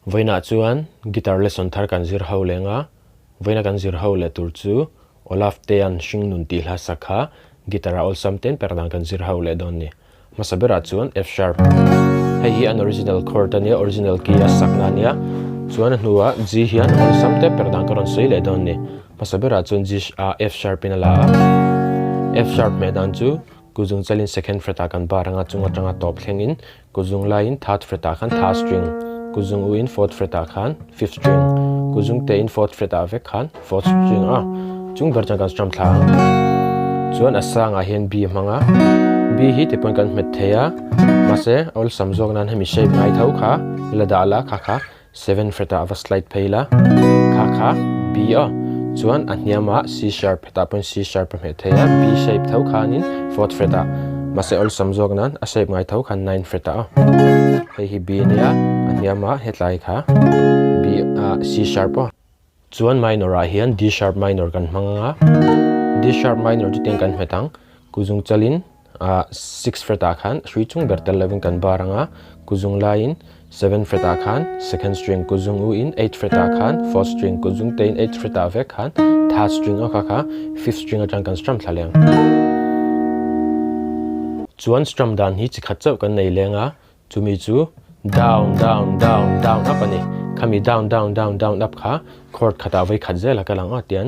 Voina chuan guitar lesson thar kan zir ho lenga voina kan zir ho le tur chu Olaftea Hringnun ti hla sakha guitar ol samten Perhdan kan zir ho le don ni masabera chuan F sharp hei hi an original chord ania original key a sakna nia chuan hnuwa G hian ol samte Perhdan karon sei le don ni masabera chuan F sharp in ala F sharp me dan chu kuzung chalin second fret a kan baranga chunga tanga top thlengin kuzung line third fret a khan third string kuzung u in fourth fret a khan fifth string kuzung te in fourth fret a ve khan fourth string a chung ber chang kan strum thla chuan asanga hian b hmanga b hi te point kan met theya mase ol samjok nan hemi shape ngai thau kha ladala kha kha 7 fret a slide phaila kha kha b a chuan aniama C sharp ta point C sharp me theya B shape thau khanin 4th fret a mase ol samjok nan a shape ngai thau khan 9 fret a hei hi B nia aniama hetlai kha B C sharp a chuan minor a hian D sharp minor kan hmanga D sharp minor tu ten kan hmetang kuzung chalin 6 fret a khan 3 chung bertel 11 kan baranga kuzung line 7 fret a khan second string kuzung u in 8 fret a khan fourth string kuzung te in 8 fret a ve khan third string a kha fifth string a chang kan strum thaleng chuan strum dan hi chi khat chau kan nei lenga chumi chu down down down down up ani khami down down down down up kha chord khata vai khat zela ka lang a tian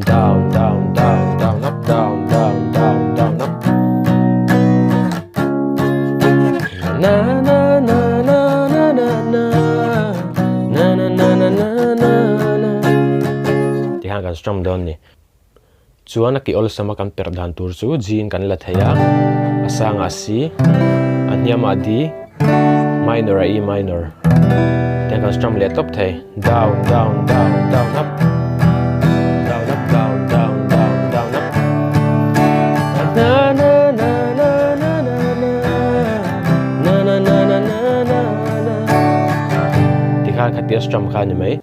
down down down down up down down down down up na na na na na na na na na na na na na ti hang kan strum down ni chuan ki ol sama kan Perhdan tur chu G in kan la theya asanga C aniama D minor a E minor ten kan strum le top the down down down down up down up down down down down up na na na na na na na na na na na na ti kha khatia strum kha ni mai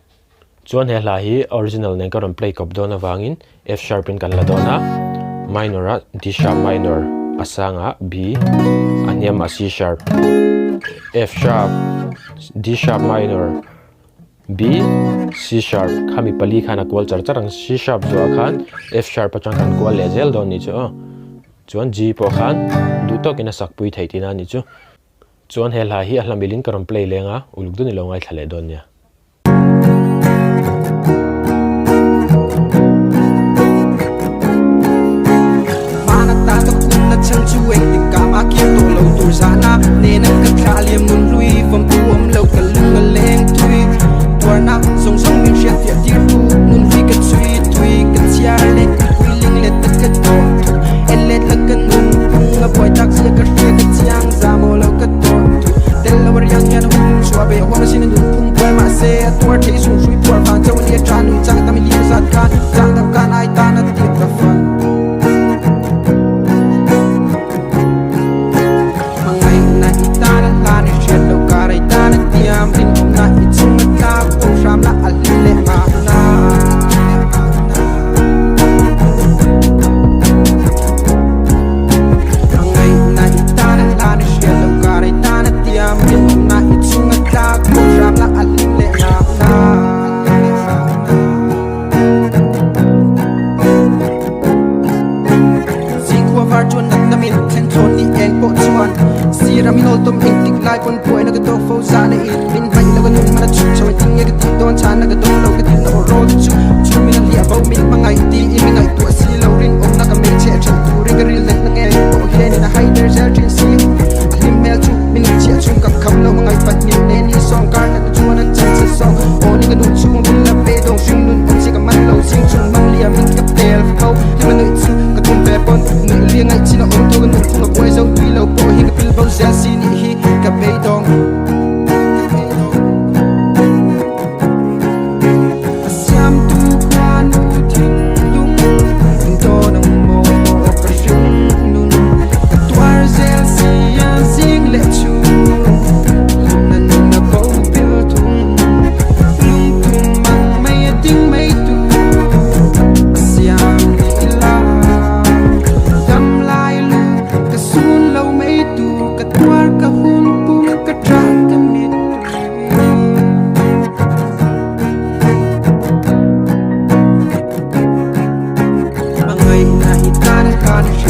chuan he hla hi original nen karon play kop dona wangin F sharp in kan la dona minor a D sharp minor asanga B aniama C sharp F sharp D sharp minor B C sharp khami pali khana kwal charang C sharp zo khan F sharp achang kan kwal le zel don ni chu chuan G po khan du to kina sakpui thaitina ni chu chuan he hla hi a hlamilin karon play lenga uluk du ni lo ngai thale don nia Zana nên em cất khá liềm muốn lui vòng tu ôm lâu cả lưng mà lên thui tua na song song mình sẽ tiệt tiệt tu muốn lui cất suy thui cất chia lên quy linh lên tất cả tổ em lên là cất nung nga boy tak sia cất phía cất chiang ra mồ lâu cất tổ tên là vật yang yang hung xóa bề hoa xin nung phung quay mà xe tua thế sung suy tua vàng châu lia tràn nung trang ta mi lia sát can trang tập can ai ta na tiệt ta phân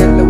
lo